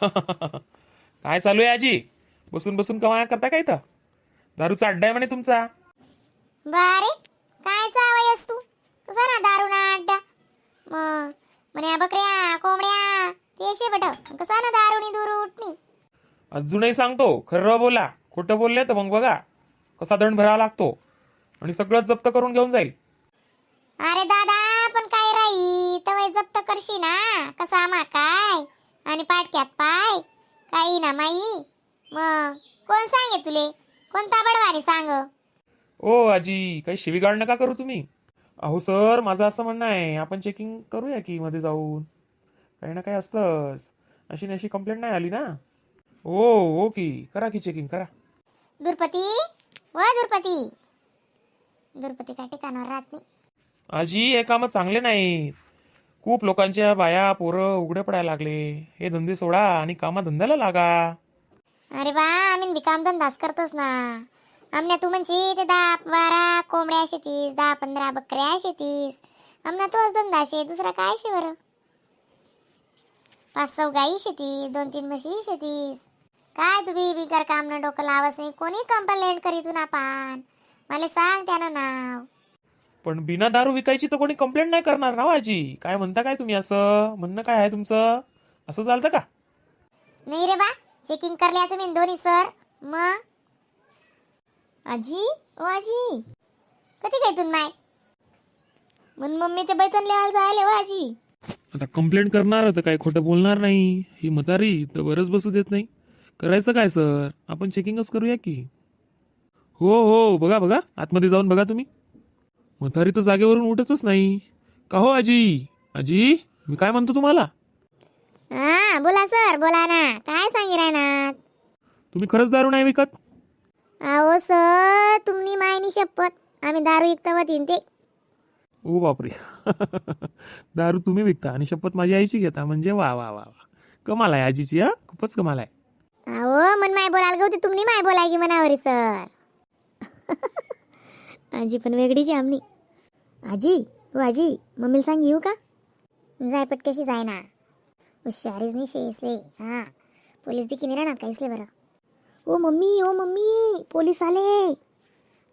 काय चालू आहे आजी? बसून बसून कमाया करता काय इथं? दारूचा अड्डा आहे म्हणे तुमचा. बारे काय चावायस तू? कसा ना दारू ना अड्डा म्हणे बकऱ्या कोंबड्या तेशे बट कसा ना दारूनी दूर उठणी. अजूनही सांगतो, खरं बोला. खोटं बोलले तर मग बघा कसा दंड भरावा लागतो आणि सगळं जप्त करून घेऊन जाईल. अरे दादा पण काय राही तवय जप्त करशी ना कसा मा काय आणि पाटक्यात पाय काही ना माई. मग कोण सांगे तुले? कोणता बडवानी सांग? ओ आजी, काही शिवीगाळ नका करू तुम्ही. अहो सर, माझं असं म्हणणं आहे, आपण चेकिंग करूया की मध्ये जाऊन. काही ना काही असतंच. अशी नशी कंप्लेंट नाही आली ना? हो की करा की चेकिंग करा. दुर्पती व दुर्पती दुर्पती काय ठिकाणावर राहत नाही. आजी, हे कामं चांगले नाहीत. खूप लोकांच्या बाया पोरं उघडे पडायला लागले. हे धंदे सोडा आणि कामाधंद्याला लागा. अरे बा आम्ही बी काम धंदाच करतोच ना. आमना तू म्हणशी ते 10-12 कोंबड्या शेतीस 10-15 बकऱ्या शेतीस. आमना तोच धंदा शे, दुसरा काय शे बरं? 5-6 गाई शेतीस 2-3 म्हशी शेतीस. काय तुम्ही बिगर काम न डोकं लावस नाही. कोणी कंप्लेंट करीतून आपण मला सांग त्यानं नाव. पण बिना दारू विकायची तर कोणी कंप्लेंट नाही करणार ना हो आजी. काय म्हणता काय तुम्ही? असं म्हणणं काय आहे तुमचं? असं चालतं का? नाही रे बा, चेकिंग करल्या तुम्ही दोन्ही सर. मग आजी ओ आजी कधी काय तुन माय म्हण मम्मी ते बैतन लिहायला जायले हो आजी. आता कंप्लेंट करणार तर काय खोटं बोलणार नाही. ही म्हातारी तर बरंच बसू देत नाही. करायचं काय सर? आपण चेकिंगच करूया की. हो बघा बघा, आतमध्ये जाऊन बघा तुम्ही. म्हातारी तर जागेवरून उठतच नाही. का हो आजी? आजी, मी काय म्हणतो तुम्हाला? हा बोला सर बोला ना. काय सांगी राहणार? तुम्ही खरंच दारू नाही विकत? अहो सर तुम्ही मायनी शपथ आम्ही दारू विकत होतीन ते. ओ बापरे. दारू तुम्ही विकता आणि शपथ माझी आईची घेता, म्हणजे वा वा वा वा. कमाल आहे आजीची. हा, खूपच कमाल आहे. अहो मन माय बोलायला गवती तुम्ही माय बोलाय की मनावरी सर. आजी पण वेगळीच आहे आमनी. आजी हो आजी मम्मीला सांग येऊ का? जाय पटकशी जाय ना. हुशारीच नाही शेसले. हा पोलीस देखील नाही राहणार काहीसले बरं. ओ मम्मी पोलीस आले.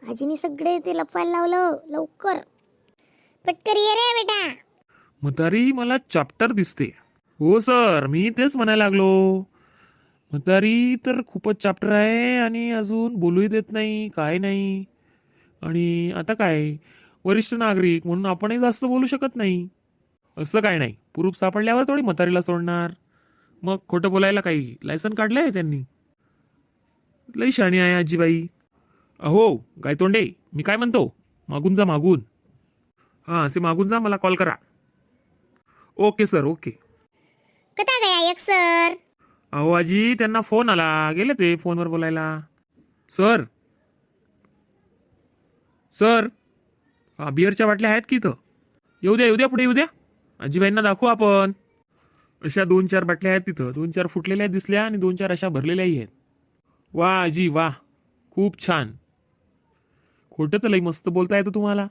आजीने सगळे ते लपवायला लावलं. लवकर पटकर ये रे बेटा. म्हातारी मला चॅप्टर दिसते. हो सर, मी तेच म्हणायला लागलो. म्हातारी तर खूपच चॅप्टर आहे आणि अजून बोलूही देत नाही, काय नाही. आणि आता काय, वरिष्ठ नागरिक म्हणून आपणही जास्त बोलू शकत नाही. असं काय नाही, प्रूफ सापडल्यावर थोडी म्हातारीला सोडणार. मग खोटं बोलायला काही लायसन काढलंय त्यांनी? लई शाणी आहे आजीबाई. अहो गायतोंडे, मी काय म्हणतो, मागून जा मागून. हां, असे मागून जा, मला कॉल करा. Okay sir, okay. कथा गया एक सर? अहो आजी, त्यांना फोन आला, गेले ते फोनवर बोलायला. सर सर, बिअरच्या बाटल्या आहेत की इथं? येऊ द्या पुढे येऊ द्या. आजीबाईंना दाखवू आपण. अशा 2-4 बाटल्या आहेत तिथं. 2-4 फुटलेल्या दिसल्या आणि 2-4 अशा भरलेल्याही आहेत. वा आजी वा, खूप छान. खोटं तर लई मस्त बोलता येतं तुम्हाला.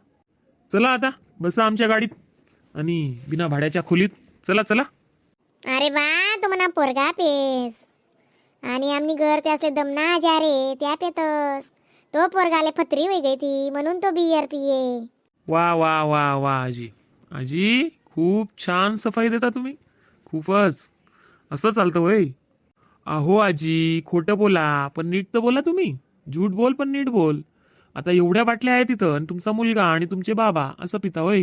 चला आता बसा आमच्या गाडीत आणि बिना भाड्याच्या खोलीत. चला चला. अरे बा तो म्हणा पोरगा पेस आणि आम्ही घर ते असले दमना जा रे त्या पेतस. तो पोरगाले फत्री होई गई ती म्हणून तो बियर पिये. वा वा वा वा आजी. आजी, खूप छान सफाई देता तुम्ही. खूपच. असं चालतं होय? अहो आजी, खोटं बोला पण नीट तर बोला तुम्ही. झूट बोल पण नीट बोल. आता एवढ्या बाटल्या आहेत तिथं आणि तुमचा मुलगा आणि तुमचे बाबा असं पिता होय?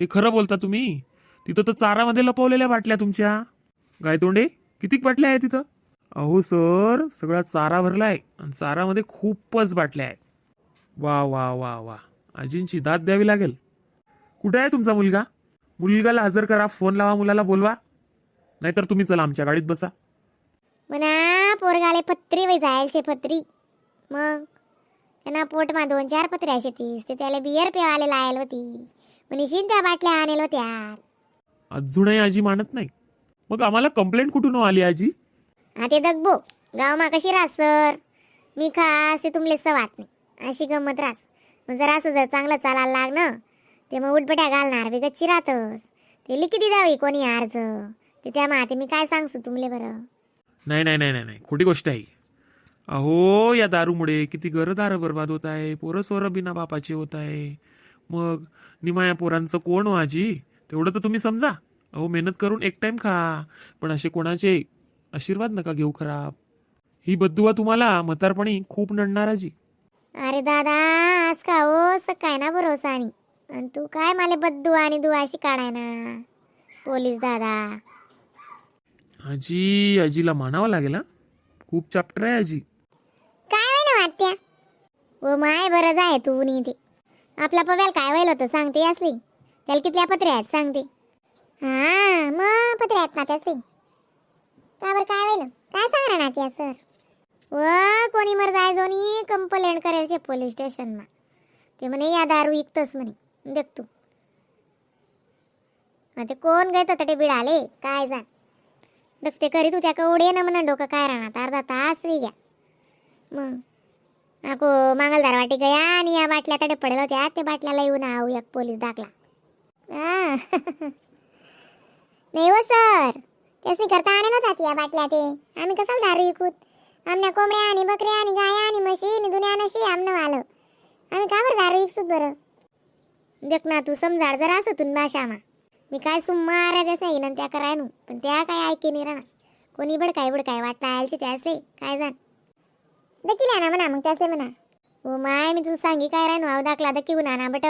हे खरं बोलता तुम्ही? तिथं तर चारामध्ये लपवलेल्या बाटल्या तुमच्या. गायतोंडे, किती बाटल्या आहेत तिथं? अहो सर, सगळा चारा भरलाय आणि चारामध्ये खूपच बाटल्या आहेत. वा वा वा वा, आजींची दाद द्यावी लागेल. कुठे आहे तुमचा मुलगा? मुलगाला हजर करा, फोन लावा, मुलाला बोलवा. नाहीतर तुम्ही चला आमच्या गाडीत बसा. म्हणा पोरगाले फत्री होई जायलचे फत्री. मग त्यांना पोटमा 2-4 पत्र्या शेतीस ते त्याला बियर पिवाले लायल होती म्हणीशीन त्या बाटल्या आणेल होत्या. अजूनही आजी मानत नाही. मग आम्हाला कंप्लेंट कुठून आली आजी? हा ते दगबो गाव मा कशी रास सर. मी खास ते तुमले सवात नाही अशी गंमत रास. मग जर असं जर चांगलं चालायला लागणं ते मग उठबट्या घालणार बी गच्ची राहतच. ते लिखिती द्यावी कोणी अर्ज ते त्या माते मी काय सांगसू तुमले बरं. नाही नाही नाही नाही नाही, खोटी गोष्ट आहे. अहो या दारूमुळे किती घरदार बर्बाद होत आहे, पोरं सोरं बिना बापाचे होत आहे. मग निमाया पोरांचं कोण हो आजी, तेवढं तर तुम्ही समजा. अहो मेहनत करून एक टाइम खा, पण असे कोणाचे आशीर्वाद नका घेऊ खराब. ही बद्दुआ तुम्हाला म्हातारपणी खूप नडणार आजी. अरे दादा, आज का हो असं काय ना भरोसा आणि तू काय मला बद्दू आणि दुआ अशी काढाय ना पोलीस दादा. आजी, आजीला मानावं लागेल हा. खूप चॅप्टर आहे आजी. काय होय ना वाटत्या ओ माय बरंच आहे तू नी ते. आपल्या पव्याला काय व्हायला होतं सांगते असली, त्याला कितल्या पत्र्या आहेत सांगते. हा मग पत्र्या आहेत ना त्यासली. का बरं काय व्हायला काय सांगणार ना त्या सर. व कोणी मर जाय जोनी कंप्लेंट करायचे पोलीस स्टेशनमा. ते म्हणे या दारू इकतस म्हणे देख तू. ते कोण गय तर बिडाले काय जाण ते करी तू त्या उडे ना म्हणा डोकं काय राहणार अर्धा तास री घ्या. मग अको मांगलदार वाटी गया आणि या बाटल्या तडे पडेल होत्या, त्या बाटल्याला येऊन आऊ एक पोलीस दाखला. नाही हो सर, त्यासनी करता आणेल होतात या बाटल्या. ते आम्ही कसाल दारू विकूत. आमच्या कोंबड्या आणि बकऱ्या आणि गाया आणि म्हशी आणि दुनिया नशी आमनं वालं. आम्ही का बरं दारू विकसूत बरं. देख ना तू समजाड जरा असं तुन भाषामा. मी काय सुम्मारा देस नाही ना त्या करायनू, पण त्या काय ऐके नाही राहणार. कोणी बडकाय वाटला आयलचे त्याचे काय जाण दकिल्या ना म्हणा. मग त्याचे म्हणा हो माय मी तुला सांगी काय राहणू आव दाखला दकी उन्हा ना बट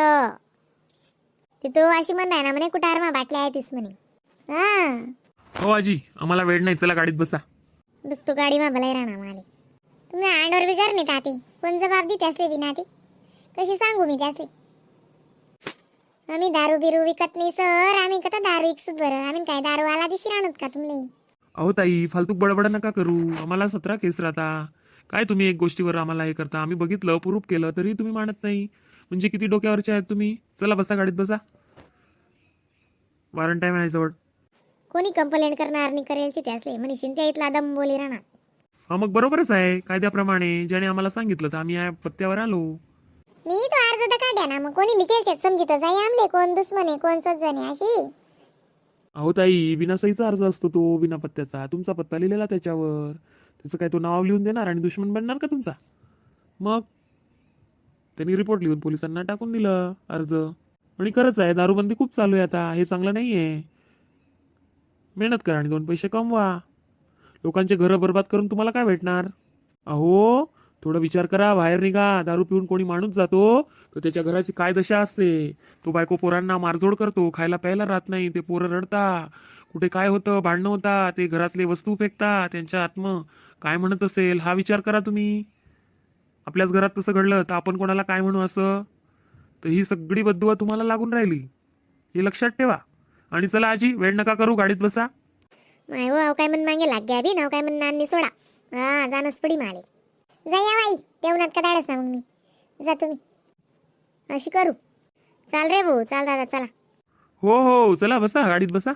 ते तो अशी म्हणताय ना म्हणे कुठारमा बाटल्या आहे तीस म्हणे. हा हो आजी, आम्हाला वेळ नाही, चला गाडीत बसा. दुखतो गाडी मा भलाई राहणार माले. तुम्ही अंडवर बिगर नाही ताते कोण जबाब दी त्यासले बिना ते कशी सांगू मी त्यासले. आम्ही दारू बिरू विकत नाही सर. आम्ही कथा दारू विकसूत बरं. आम्ही काय दारू वाला दिशी राहणार का तुमले. अहो ताई, फालतूक बडबड नका करू. आम्हाला 17 केस राहता. काय तुम्ही एक गोष्टीवर आम्हाला हे करता. आम्ही बघितलं, प्रूफ केलं, तरी तुम्ही मानत नाही. म्हणजे किती डोक्यावरचे आहेत तुम्ही. चला बसा गाडीत बसा, वारंट टाइम आहे जवळ. कोणी कंप्लेंट करणार नाही करेलचे त्यासले म्हणशीन त्या इथला दम बोली राहणार. हा मग बरोबरच आहे, कायद्याप्रमाणे ज्याने आम्हाला सांगितलं तर आम्ही या पत्त्यावर आलो. मी तो अर्ज तर काढ्या ना. मग कोणी लिखेलचे समजितच आहे आमले कोण दुश्मन आहे कोण सज्जन आहे अशी. अहो ताई, बिना सहीचा अर्ज असतो तो, बिना पत्त्याचा. तुमचा पत्ता लिहिलेला त्याच्यावर, त्याचं काय तो नाव लिहून देणार आणि दुश्मन बनणार का तुमचा. मग त्यांनी रिपोर्ट लिहून पोलिसांना टाकून दिलं अर्ज. आणि खरंच आहे, दारूबंदी खूप चालू आहे आता. हे चांगलं नाही आहे. मेहनत करा आणि 2 पैसे कमवा. लोकांचे घरं बर्बाद करून तुम्हाला काय भेटणार. अहो थोडं विचार करा, बाहेर निघा. दारू पिऊन कोणी माणूस जातो तर त्याच्या घराची काय दशा असते. तो बायको पोरांना मारझोड करतो, खायला प्यायला राहत नाही, ते पोरं रडता, कुठे काय होतं, भांडणं होता, ते घरातले वस्तू फेकता, त्यांच्या आत्म काय म्हणत असेल हा विचार करा तुम्ही. आपल्याच घरात तसं घडलं तर आपण कोणाला काय म्हणू असं. तर ही सगळी बद्दुआ तुम्हाला लागून राहिली, हे लक्षात ठेवा. आणि चला आजी, वेळ नका करू, गाडीत बसा. माय हो अव काय म्हण मागे लाग्या बी नाव काय म्हण नानी सोडा. हा जानच पडी माले. जा या बाई देवनात का दाडस ना. मग मी जा तुम्ही अशी करू. चाल रे भाऊ चाल दादा चला. हो हो चला बसा गाडीत बसा.